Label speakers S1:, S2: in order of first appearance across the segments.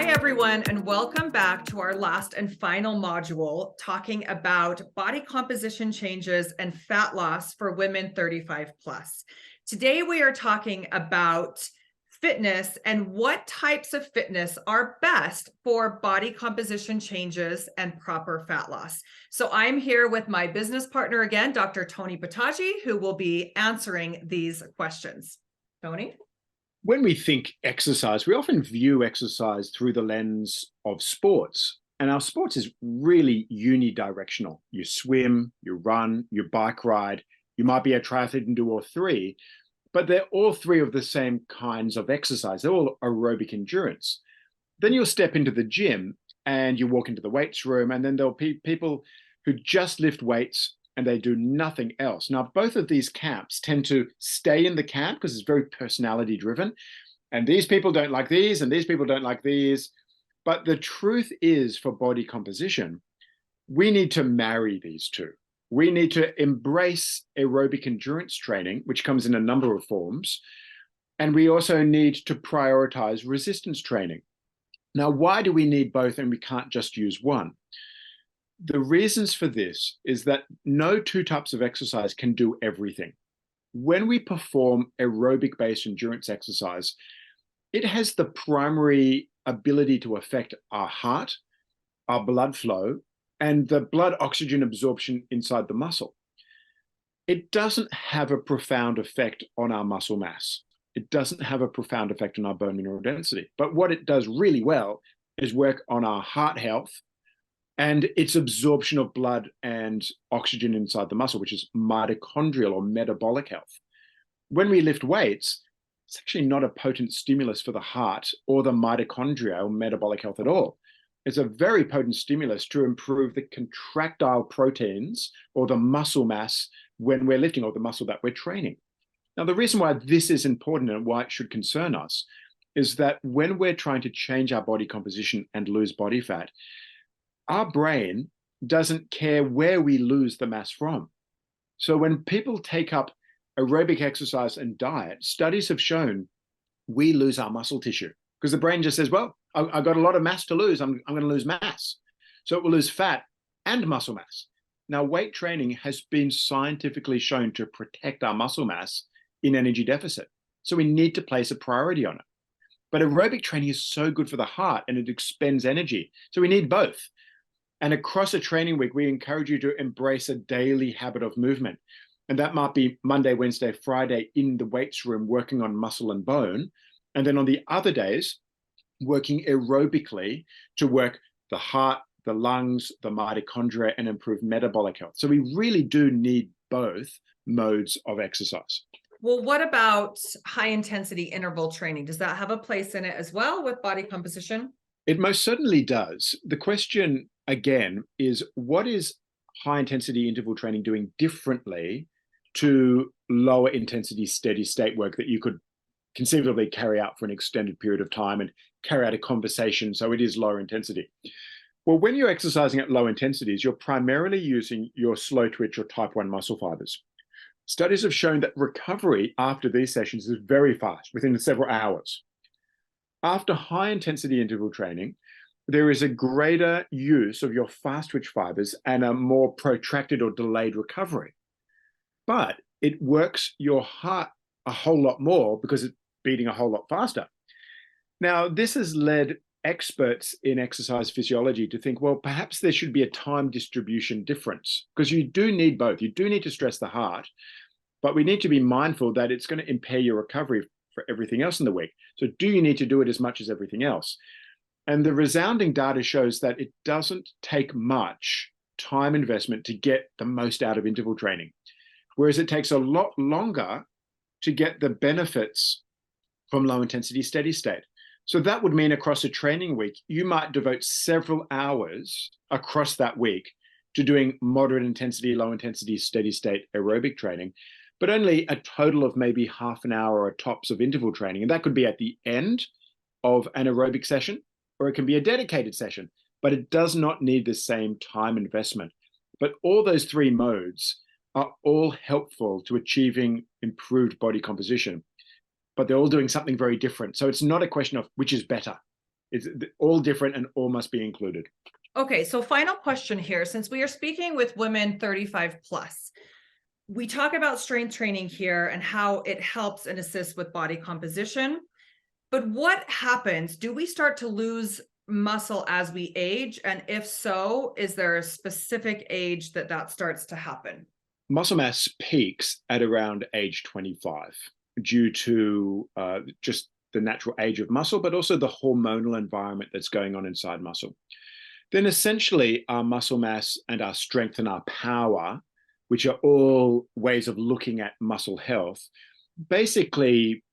S1: Hi, everyone, and welcome back to our last and final module talking about body composition changes and fat loss for women 35 plus. Today, we are talking about fitness and what types of fitness are best for body composition changes and proper fat loss. So I'm here with my business partner again, Dr. Tony Bataji, who will be answering these questions. Tony?
S2: When we think exercise, we often view exercise through the lens of sports. And our sports is really unidirectional. You swim, you run, you bike ride, you might be a triathlete and do all three, but they're all three of the same kinds of exercise. They're all aerobic endurance. Then you'll step into the gym and you walk into the weights room, and then there'll be people who just lift weights and they do nothing else. Now, both of these camps tend to stay in the camp because it's very personality driven. And these people don't like these, and these people don't like these. But the truth is, for body composition, we need to marry these two. We need to embrace aerobic endurance training, which comes in a number of forms. And we also need to prioritize resistance training. Now, why do we need both and we can't just use one? The reasons for this is that no two types of exercise can do everything. When we perform aerobic-based endurance exercise, it has the primary ability to affect our heart, our blood flow, and the blood oxygen absorption inside the muscle. It doesn't have a profound effect on our muscle mass. It doesn't have a profound effect on our bone mineral density. But what it does really well is work on our heart health and its absorption of blood and oxygen inside the muscle, which is mitochondrial or metabolic health. When we lift weights, it's actually not a potent stimulus for the heart or the mitochondria or metabolic health at all. It's a very potent stimulus to improve the contractile proteins or the muscle mass when we're lifting, or the muscle that we're training. Now, the reason why this is important and why it should concern us is that when we're trying to change our body composition and lose body fat, our brain doesn't care where we lose the mass from. So when people take up aerobic exercise and diet, studies have shown we lose our muscle tissue because the brain just says, well, I've got a lot of mass to lose. I'm going to lose mass. So it will lose fat and muscle mass. Now, weight training has been scientifically shown to protect our muscle mass in energy deficit. So we need to place a priority on it. But aerobic training is so good for the heart and it expends energy. So we need both. And across a training week, we encourage you to embrace a daily habit of movement. And that might be Monday, Wednesday, Friday in the weights room, working on muscle and bone. And then on the other days, working aerobically to work the heart, the lungs, the mitochondria, and improve metabolic health. So we really do need both modes of exercise.
S1: Well, what about high intensity interval training? Does that have a place in it as well with body composition?
S2: It most certainly does. The question, again, is what is high intensity interval training doing differently to lower intensity steady state work that you could conceivably carry out for an extended period of time and carry out a conversation so it is lower intensity? Well, when you're exercising at low intensities, you're primarily using your slow twitch or type 1 muscle fibers. Studies have shown that recovery after these sessions is very fast, within several hours. After high intensity interval training, there is a greater use of your fast twitch fibers and a more protracted or delayed recovery. But it works your heart a whole lot more because it's beating a whole lot faster. Now, this has led experts in exercise physiology to think, well, perhaps there should be a time distribution difference, because you do need both. You do need to stress the heart, but we need to be mindful that it's going to impair your recovery for everything else in the week. So do you need to do it as much as everything else? And the resounding data shows that it doesn't take much time investment to get the most out of interval training, whereas it takes a lot longer to get the benefits from low intensity steady state. So that would mean across a training week, you might devote several hours across that week to doing moderate intensity, low intensity, steady state aerobic training, but only a total of maybe half an hour or tops of interval training. And that could be at the end of an aerobic session, or it can be a dedicated session, but it does not need the same time investment. But all those three modes are all helpful to achieving improved body composition, but they're all doing something very different. So it's not a question of which is better. It's all different and all must be included.
S1: Okay, so final question here. Since we are speaking with women 35 plus, we talk about strength training here and how it helps and assists with body composition. But what happens? Do we start to lose muscle as we age? And if so, is there a specific age that that starts to happen?
S2: Muscle mass peaks at around age 25 due to just the natural age of muscle, but also the hormonal environment that's going on inside muscle. Then essentially our muscle mass and our strength and our power, which are all ways of looking at muscle health, basically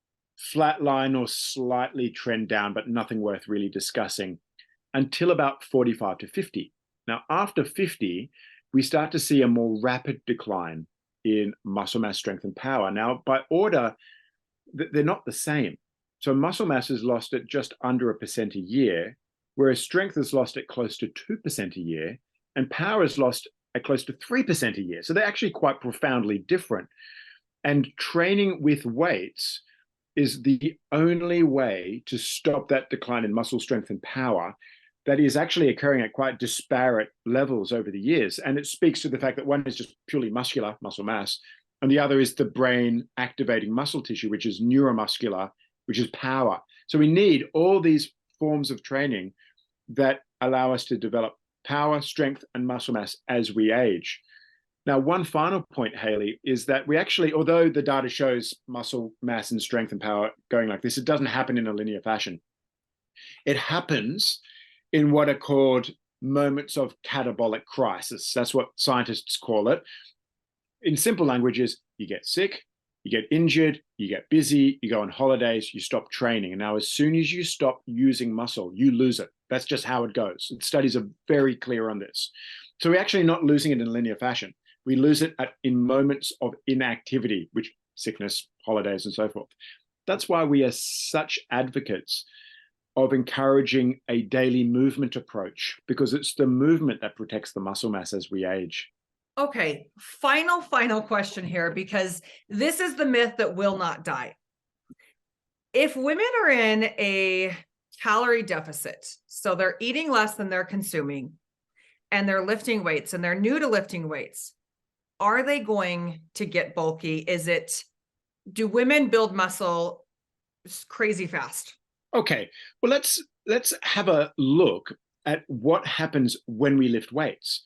S2: flatline or slightly trend down, but nothing worth really discussing until about 45 to 50. Now, after 50, we start to see a more rapid decline in muscle mass, strength, and power. Now, by order, they're not the same. So muscle mass is lost at just under 1% a year, whereas strength is lost at close to 2% a year, and power is lost at close to 3% a year. So they're actually quite profoundly different. And training with weights is the only way to stop that decline in muscle strength and power that is actually occurring at quite disparate levels over the years. And it speaks to the fact that one is just purely muscular, muscle mass, and the other is the brain activating muscle tissue, which is neuromuscular, which is power. So we need all these forms of training that allow us to develop power, strength, and muscle mass as we age. Now, one final point, Haley, is that we actually, although the data shows muscle mass and strength and power going like this, it doesn't happen in a linear fashion. It happens in what are called moments of catabolic crisis. That's what scientists call it. In simple languages, you get sick, you get injured, you get busy, you go on holidays, you stop training. And now as soon as you stop using muscle, you lose it. That's just how it goes. Studies are very clear on this. So we're actually not losing it in a linear fashion. We lose it in moments of inactivity, which sickness, holidays, and so forth. That's why we are such advocates of encouraging a daily movement approach, because it's the movement that protects the muscle mass as we age.
S1: Okay, final question here, because this is the myth that will not die. If women are in a calorie deficit, so they're eating less than they're consuming, and they're lifting weights, and they're new to lifting weights, are they going to get bulky? Do women build muscle crazy fast?
S2: Okay, well, let's have a look at what happens when we lift weights.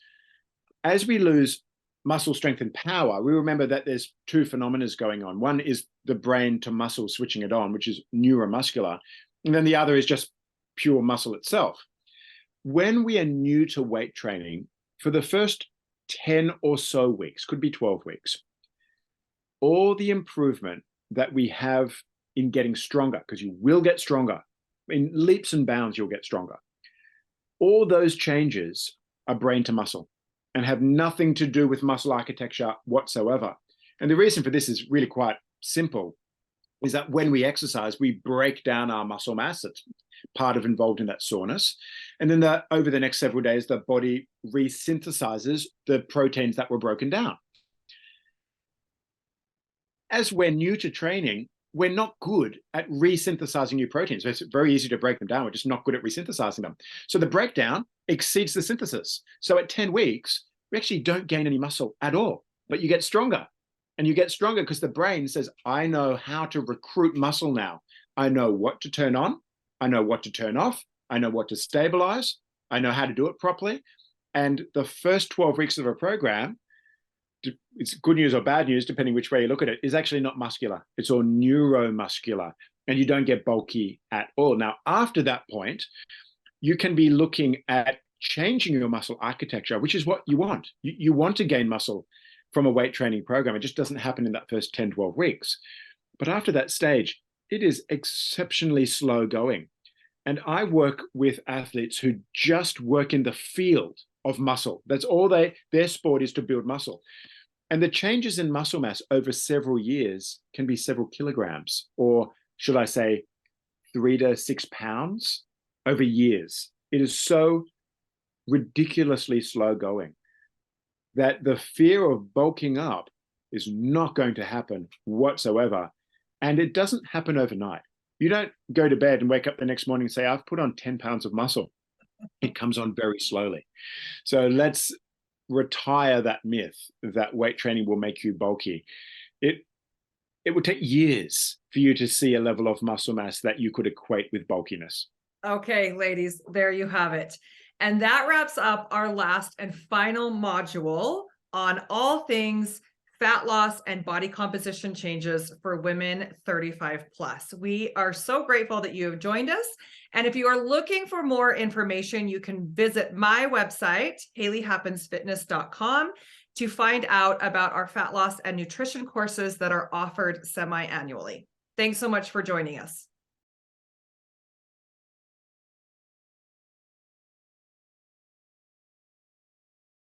S2: As we lose muscle strength and power, we remember that there's two phenomena going on. One is the brain to muscle switching it on, which is neuromuscular. And then the other is just pure muscle itself. When we are new to weight training, for the first 10 or so weeks, could be 12 weeks, all the improvement that we have in getting stronger, because you will get stronger, in leaps and bounds, you'll get stronger. All those changes are brain to muscle and have nothing to do with muscle architecture whatsoever. And the reason for this is really quite simple, is that when we exercise, we break down our muscle mass. It's part of involved in that soreness. And then over the next several days, the body resynthesizes the proteins that were broken down. As we're new to training, we're not good at resynthesizing new proteins. It's very easy to break them down. We're just not good at resynthesizing them. So the breakdown exceeds the synthesis. So at 10 weeks, we actually don't gain any muscle at all, but you get stronger. And you get stronger because the brain says, I know how to recruit muscle now. I know what to turn on. I know what to turn off. I know what to stabilize. I know how to do it properly. And the first 12 weeks of a program, it's good news or bad news, depending which way you look at it, is actually not muscular. It's all neuromuscular, and you don't get bulky at all. Now, after that point, you can be looking at changing your muscle architecture, which is what you want. You want to gain muscle from a weight training program. It just doesn't happen in that first 10, 12 weeks. But after that stage, it is exceptionally slow going. And I work with athletes who just work in the field of muscle. That's all their sport is, to build muscle. And the changes in muscle mass over several years can be several kilograms, or should I say 3 to 6 pounds over years. It is so ridiculously slow going that the fear of bulking up is not going to happen whatsoever. And it doesn't happen overnight. You don't go to bed and wake up the next morning and say, I've put on 10 pounds of muscle. It comes on very slowly. So let's retire that myth that weight training will make you bulky. It would take years for you to see a level of muscle mass that you could equate with bulkiness.
S1: Okay, ladies, there you have it. And that wraps up our last and final module on all things fat loss and body composition changes for women 35 plus. We are so grateful that you have joined us. And if you are looking for more information, you can visit my website, HaleyHappensFitness.com, to find out about our fat loss and nutrition courses that are offered semi-annually. Thanks so much for joining us.